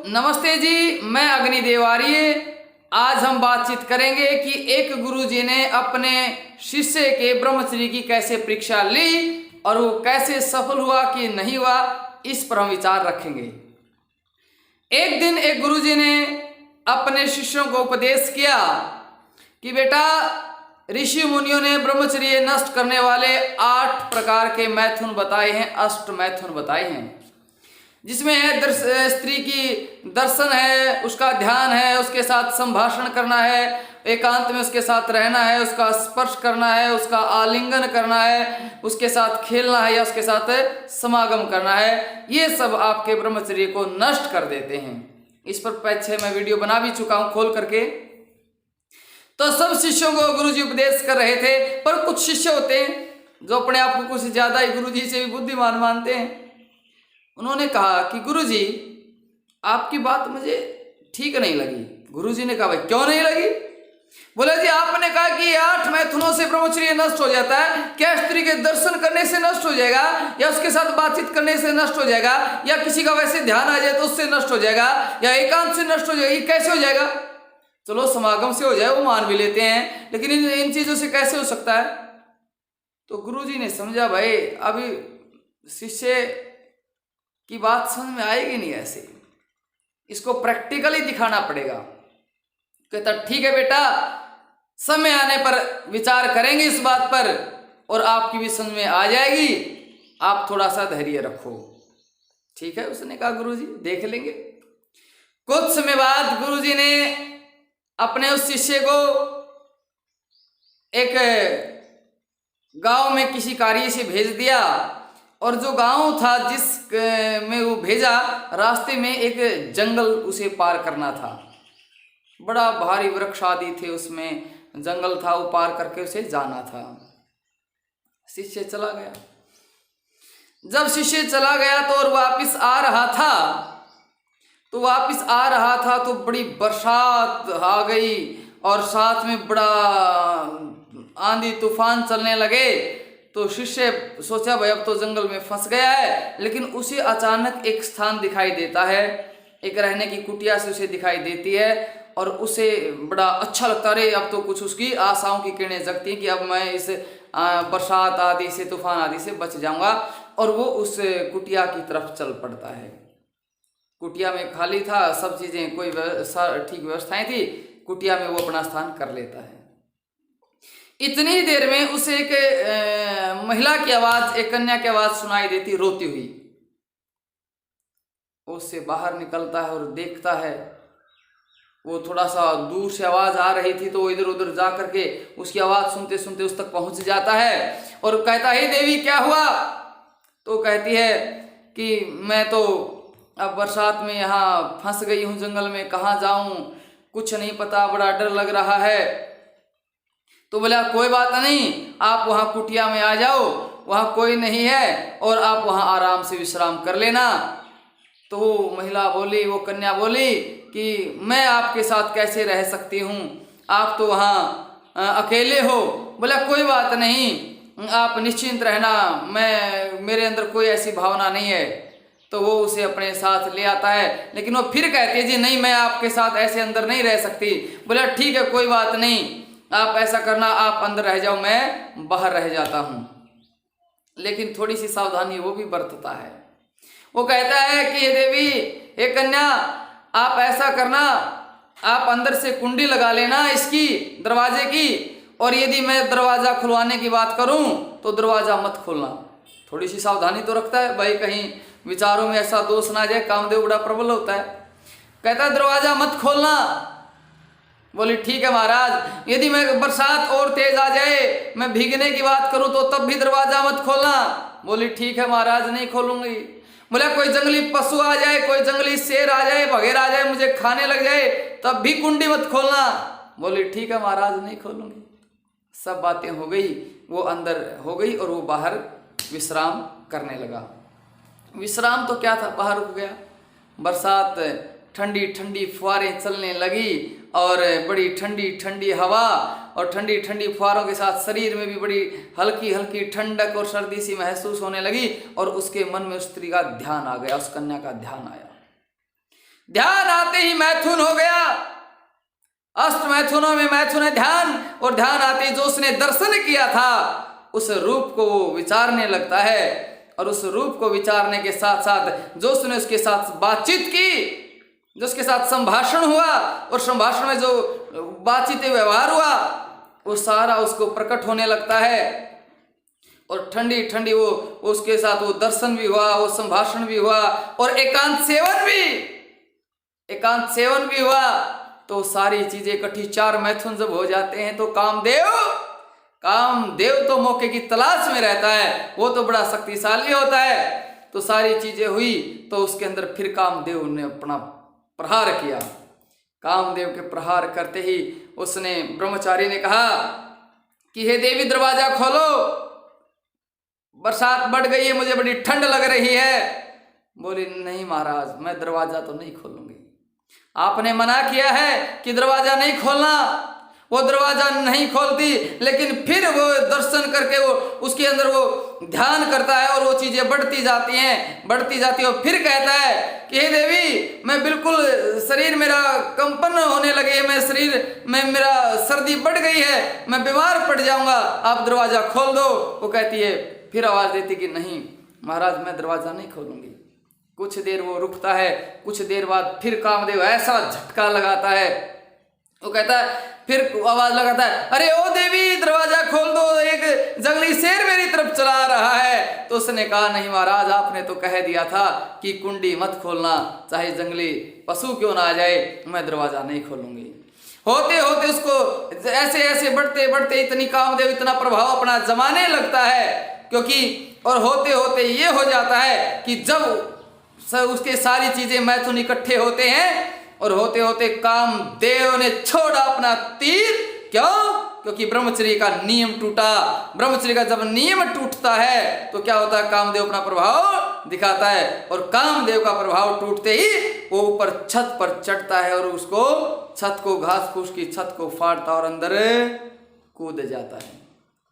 नमस्ते जी, मैं अग्नि देवारिये। आज हम बातचीत करेंगे कि एक गुरुजी ने अपने शिष्य के ब्रह्मचर्य की कैसे परीक्षा ली और वो कैसे सफल हुआ कि नहीं हुआ, इस पर हम विचार रखेंगे। एक दिन एक गुरुजी ने अपने शिष्यों को उपदेश किया कि बेटा, ऋषि मुनियों ने ब्रह्मचर्य नष्ट करने वाले 8 प्रकार के मैथुन बताए हैं, अष्ट मैथुन बताए हैं, जिसमें है स्त्री की दर्शन है, उसका ध्यान है, उसके साथ संभाषण करना है, एकांत में उसके साथ रहना है, उसका स्पर्श करना है, उसका आलिंगन करना है, उसके साथ खेलना है या उसके साथ समागम करना है। ये सब आपके ब्रह्मचर्य को नष्ट कर देते हैं। इस पर पीछे मैं वीडियो बना भी चुका हूँ खोल करके। तो सब शिष्यों को गुरुजी उपदेश कर रहे थे, पर कुछ शिष्य होते हैं जो अपने आप को कुछ ज्यादा ही गुरुजी से भी बुद्धिमान मानते हैं। उन्होंने कहा कि गुरुजी, आपकी बात मुझे ठीक नहीं लगी। गुरुजी ने कहा, भाई क्यों नहीं लगी? बोले जी, आपने कहा कि 8 मैथुनों से ब्रह्मचर्य नष्ट हो जाता है। क्या स्त्री के दर्शन करने से नष्ट हो जाएगा, या उसके साथ बातचीत करने से नष्ट हो जाएगा, या किसी का वैसे ध्यान आ जाए तो उससे नष्ट हो जाएगा, या एकांत से नष्ट हो जाएगा? ये कैसे हो जाएगा? चलो समागम से हो जाए, वो मान भी लेते हैं, लेकिन इन चीजों से कैसे हो सकता है? तो गुरुजी ने समझा, भाई अभी शिष्य की बात समझ में आएगी नहीं, ऐसे इसको प्रैक्टिकली दिखाना पड़ेगा। कहता ठीक है बेटा, समय आने पर विचार करेंगे इस बात पर और आपकी भी समझ में आ जाएगी, आप थोड़ा सा धैर्य रखो। ठीक है, उसने कहा गुरुजी देख लेंगे। कुछ समय बाद गुरुजी ने अपने उस शिष्य को एक गांव में किसी कार्य से भेज दिया, और जो गांव था जिस में वो भेजा, रास्ते में एक जंगल उसे पार करना था। बड़ा भारी वृक्ष आदि थे, उसमें जंगल था, वो पार करके उसे जाना था। शिष्य चला गया। जब शिष्य चला गया तो और वापस आ रहा था तो बड़ी बरसात आ गई और साथ में बड़ा आंधी तूफान चलने लगे। तो शिष्य सोचा, भाई अब तो जंगल में फंस गया है, लेकिन उसे अचानक एक स्थान दिखाई देता है, एक रहने की कुटिया से उसे दिखाई देती है, और उसे बड़ा अच्छा लगता है। अब तो कुछ उसकी आशाओं की किरणें जगती हैं कि अब मैं इस बरसात आदि से, तूफान आदि से बच जाऊंगा, और वो उस कुटिया की तरफ चल पड़ता है। कुटिया में खाली था, सब चीजें कोई ठीक व्यवस्थाएं थी, कुटिया में वो अपना स्थान कर लेता है। इतनी देर में उसे एक महिला की आवाज, एक कन्या की आवाज सुनाई देती, रोती हुई। उससे बाहर निकलता है और देखता है, वो थोड़ा सा दूर से आवाज आ रही थी, तो वो इधर उधर जा करके उसकी आवाज सुनते सुनते उस तक पहुंच जाता है और कहता है, देवी क्या हुआ? तो कहती है कि मैं तो अब बरसात में यहाँ फंस गई हूँ जंगल में, कहाँ जाऊं कुछ नहीं पता, बड़ा डर लग रहा है। तो बोला, कोई बात नहीं, आप वहाँ कुटिया में आ जाओ, वहाँ कोई नहीं है, और आप वहाँ आराम से विश्राम कर लेना। तो वो महिला बोली, वो कन्या बोली कि मैं आपके साथ कैसे रह सकती हूँ, आप तो वहाँ अकेले हो। बोला, कोई बात नहीं, आप निश्चिंत रहना, मेरे अंदर कोई ऐसी भावना नहीं है। तो वो उसे अपने साथ ले आता है, लेकिन वो फिर कहती है, जी नहीं, मैं आपके साथ ऐसे अंदर नहीं रह सकती। बोला, ठीक है, कोई बात नहीं, आप ऐसा करना, आप अंदर रह जाओ, मैं बाहर रह जाता हूं। लेकिन थोड़ी सी सावधानी वो भी बरतता है। वो कहता है कि हे देवी, हे कन्या, आप ऐसा करना, आप अंदर से कुंडी लगा लेना इसकी, दरवाजे की, और यदि मैं दरवाजा खुलवाने की बात करूं तो दरवाजा मत खोलना। थोड़ी सी सावधानी तो रखता है, भाई कहीं विचारों में ऐसा दोष ना जाए, कामदेव बड़ा प्रबल होता है। कहता है, दरवाजा मत खोलना। बोली, ठीक है महाराज, यदि मैं बरसात और तेज आ जाए, मैं भीगने की बात करूं तो तब भी दरवाजा मत खोलना। बोली, ठीक है महाराज, नहीं खोलूंगी। बोला, कोई जंगली पशु आ जाए, कोई जंगली शेर आ जाए, बघेर आ जाए, मुझे खाने लग जाए, तब भी कुंडी मत खोलना। बोली, ठीक है महाराज, नहीं खोलूंगी। सब बातें हो गई, वो अंदर हो गई और वो बाहर विश्राम करने लगा। विश्राम तो क्या था, बाहर रुक गया। बरसात, ठंडी ठंडी फुहारें चलने लगी और बड़ी ठंडी ठंडी हवा, और ठंडी ठंडी फुहारों के साथ शरीर में भी बड़ी हल्की हल्की ठंडक और सर्दी सी महसूस होने लगी, और उसके मन में उस स्त्री का ध्यान आ गया, उस कन्या का ध्यान आया। ध्यान आते ही मैथुन हो गया। अष्ट मैथुनों में मैथुन है ध्यान, और ध्यान आते ही जो उसने दर्शन किया था उस रूप को वो विचारने लगता है, और उस रूप को विचारने के साथ साथ जो उसने उसके साथ बातचीत की, जो उसके साथ संभाषण हुआ, और संभाषण में जो बातचीत व्यवहार हुआ वो सारा उसको प्रकट होने लगता है। और ठंडी ठंडी वो उसके साथ वो दर्शन भी हुआ, वो संभाषण भी हुआ, और एकांत सेवन भी हुआ। तो सारी चीजें इकट्ठी, 4 मैथुन जब हो जाते हैं तो कामदेव तो मौके की तलाश में रहता है, वो तो बड़ा शक्तिशाली होता है। तो सारी चीजें हुई तो उसके अंदर फिर कामदेव ने अपना प्रहार किया। कामदेव के प्रहार करते ही उसने ब्रह्मचारी ने कहा कि हे देवी दरवाजा खोलो, बरसात बढ़ गई है, मुझे बड़ी ठंड लग रही है। बोली नहीं महाराज, मैं दरवाजा तो नहीं खोलूंगी, आपने मना किया है कि दरवाजा नहीं खोलना। वो दरवाजा नहीं खोलती, लेकिन फिर वो दर्शन करके वो उसके अंदर वो ध्यान करता है, और वो चीजें बढ़ती जाती हैं, और फिर कहता है कि हे देवी, मैं बिल्कुल शरीर मेरा कंपन होने लगे है, मैं शरीर में मेरा सर्दी बढ़ गई है, मैं बीमार पड़ जाऊंगा, आप दरवाजा खोल दो। वो कहती है, फिर आवाज देती कि नहीं महाराज, मैं दरवाजा नहीं खोलूंगी। कुछ देर वो रुकता है, कुछ देर बाद फिर कामदेव ऐसा झटका लगाता है, वो कहता है, फिर आवाज लगाता है, अरे ओ देवी दरवाजा खोल दो, एक जंगली शेर मेरी तरफ चला रहा है। तो उसने कहा नहीं महाराज, आपने तो कह दिया था कि कुंडी मत खोलना, चाहे जंगली पशु क्यों ना आ जाए, मैं दरवाजा नहीं खोलूंगी। होते होते उसको ऐसे ऐसे बढ़ते बढ़ते इतनी कामदेव इतना प्रभाव अपना जमाने लगता है, क्योंकि और होते होते ये हो जाता है कि जब उसके सारी चीजें मैथुन इकट्ठे होते हैं, और होते होते कामदेव ने छोड़ा अपना तीर। क्यों? क्योंकि ब्रह्मचर्य का नियम टूटा। ब्रह्मचर्य का जब नियम टूटता है तो क्या होता है, कामदेव अपना प्रभाव दिखाता है, और कामदेव का प्रभाव टूटते ही वो ऊपर छत पर चढ़ता है, और उसको छत को, घास फूस की छत को फाड़ता और अंदर कूद जाता है।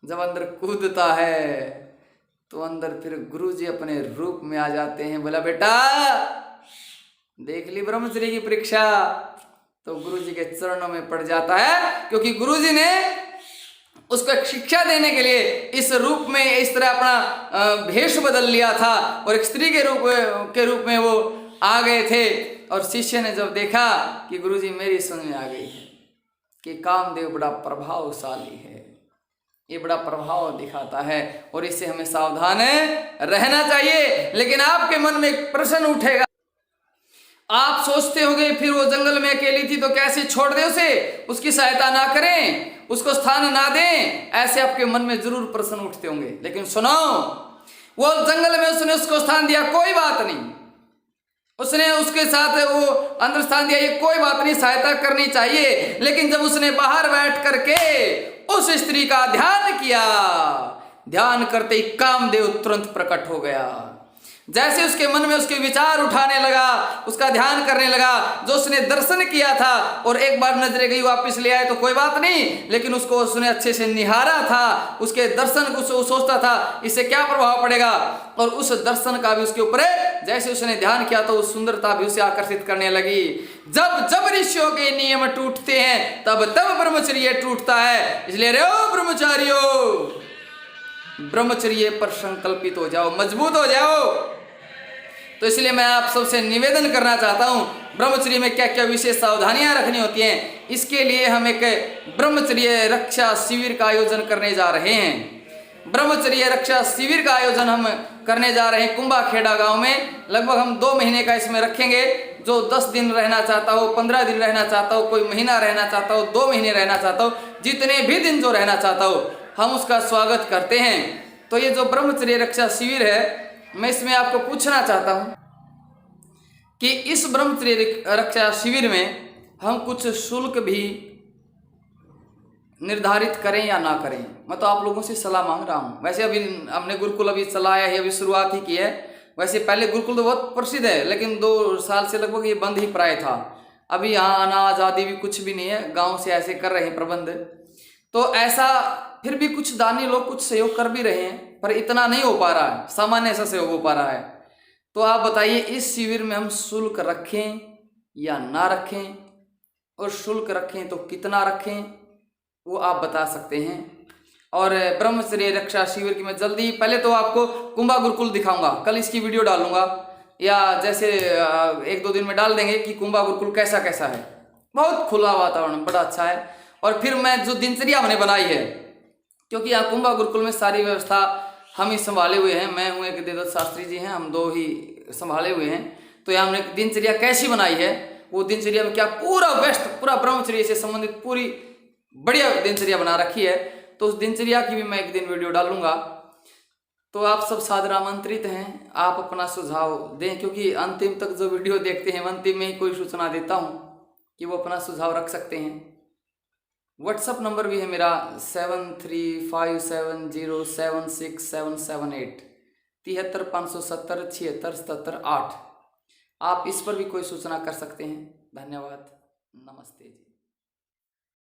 जब अंदर कूदता है तो अंदर फिर गुरुजी अपने रूप में आ जाते हैं। बोला बेटा देख ली ब्रह्मचर्य की परीक्षा, तो गुरुजी के चरणों में पड़ जाता है, क्योंकि गुरुजी ने उसको एक शिक्षा देने के लिए इस रूप में इस तरह अपना भेष बदल लिया था, और एक स्त्री के रूप में वो आ गए थे। और शिष्य ने जब देखा कि गुरुजी मेरी समझ में आ गई है कि कामदेव बड़ा प्रभावशाली है, ये बड़ा प्रभाव दिखाता है, और इससे हमें सावधान रहना चाहिए। लेकिन आपके मन में एक प्रश्न उठेगा, आप सोचते होंगे फिर वो जंगल में अकेली थी तो कैसे छोड़ दे उसे, उसकी सहायता ना करें, उसको स्थान ना दें, ऐसे आपके मन में जरूर प्रश्न उठते होंगे। लेकिन सुनो, वो जंगल में उसने उसको स्थान दिया, कोई बात नहीं, उसने उसके साथ वो अंदर स्थान दिया, ये कोई बात नहीं, सहायता करनी चाहिए। लेकिन जब उसने बाहर बैठ करके उस स्त्री का ध्यान किया, ध्यान करते ही कामदेव तुरंत प्रकट हो गया। जैसे उसके मन में उसके विचार उठाने लगा, उसका ध्यान करने लगा, जो उसने दर्शन किया था, और एक बार नजरें गई वापस ले आए तो कोई बात नहीं, लेकिन उसको उसने अच्छे से निहारा था, उसके दर्शन को सोचता था इससे क्या प्रभाव पड़ेगा, और उस दर्शन का भी उसके ऊपर जैसे उसने ध्यान किया तो उस सुंदरता भी उसे आकर्षित करने लगी। जब जब ऋषियों के नियम टूटते हैं तब तब ब्रह्मचर्य टूटता है। इसलिए रे ओ ब्रह्मचारियों, ब्रह्मचर्य पर संकल्पित हो जाओ, मजबूत हो जाओ। तो इसलिए मैं आप सबसे निवेदन करना चाहता हूँ, ब्रह्मचर्य में क्या क्या विशेष सावधानियां रखनी होती हैं, इसके लिए हम एक ब्रह्मचर्य रक्षा शिविर का आयोजन करने जा रहे हैं। ब्रह्मचर्य रक्षा शिविर का आयोजन हम करने जा रहे हैं कुंभाखेड़ा गांव में। लगभग हम 2 महीने का इसमें रखेंगे। जो 10 दिन रहना चाहता हो, 15 दिन रहना चाहता हो, कोई महीना रहना चाहता हो, 2 महीने रहना चाहता हो, जितने भी दिन जो रहना चाहता हो, हम उसका स्वागत करते हैं। तो ये जो ब्रह्मचर्य रक्षा शिविर है, मैं इसमें आपको पूछना चाहता हूं कि इस ब्रह्मचर्य रक्षा शिविर में हम कुछ शुल्क भी निर्धारित करें या ना करें। मैं तो आप लोगों से सलाह मांग रहा हूं। वैसे अभी हमने गुरुकुल अभी चलाया है, अभी शुरुआत ही की है। वैसे पहले गुरुकुल तो बहुत प्रसिद्ध है, लेकिन 2 साल से लगभग ये बंद ही प्राय था। अभी यहाँ अनाज आदि भी कुछ भी नहीं है, गाँव से ऐसे कर रहे हैं प्रबंध। तो ऐसा फिर भी कुछ दानी लोग कुछ सहयोग कर भी रहे हैं, पर इतना नहीं हो पा रहा है, सामान्य ऐसा सहयोग हो पा रहा है। तो आप बताइए, इस शिविर में हम शुल्क रखें या ना रखें, और शुल्क रखें तो कितना रखें वो आप बता सकते हैं। और ब्रह्मचर्य रक्षा शिविर की मैं जल्दी, पहले तो आपको कुंभा गुरुकुल दिखाऊंगा, कल इसकी वीडियो डालूंगा, या जैसे 1-2 दिन में डाल देंगे कि कुंभा गुरुकुल कैसा कैसा है। बहुत खुला वातावरण, बड़ा अच्छा है। और फिर मैं जो दिनचर्या हमने बनाई है, क्योंकि यहाँ कुंभा गुरुकुल में सारी व्यवस्था हम ही संभाले हुए हैं, मैं हूँ, एक देवदत्त शास्त्री जी हैं, हम 2 ही संभाले हुए हैं। तो यहाँ हमने दिनचर्या कैसी बनाई है, वो दिनचर्या में क्या पूरा व्यस्त, पूरा ब्रह्मचर्य से संबंधित पूरी बढ़िया दिनचर्या बना रखी है। तो उस दिनचर्या की भी मैं एक दिन वीडियो डालूंगा। तो आप सब सादर आमंत्रित हैं, आप अपना सुझाव दें, क्योंकि अंतिम तक जो वीडियो देखते हैं अंतिम में ही कोई सूचना देता हूँ कि वो अपना सुझाव रख सकते हैं। व्हाट्सअप नंबर भी है मेरा 7357076778 735707767778। आप इस पर भी कोई सूचना कर सकते हैं। धन्यवाद, नमस्ते जी।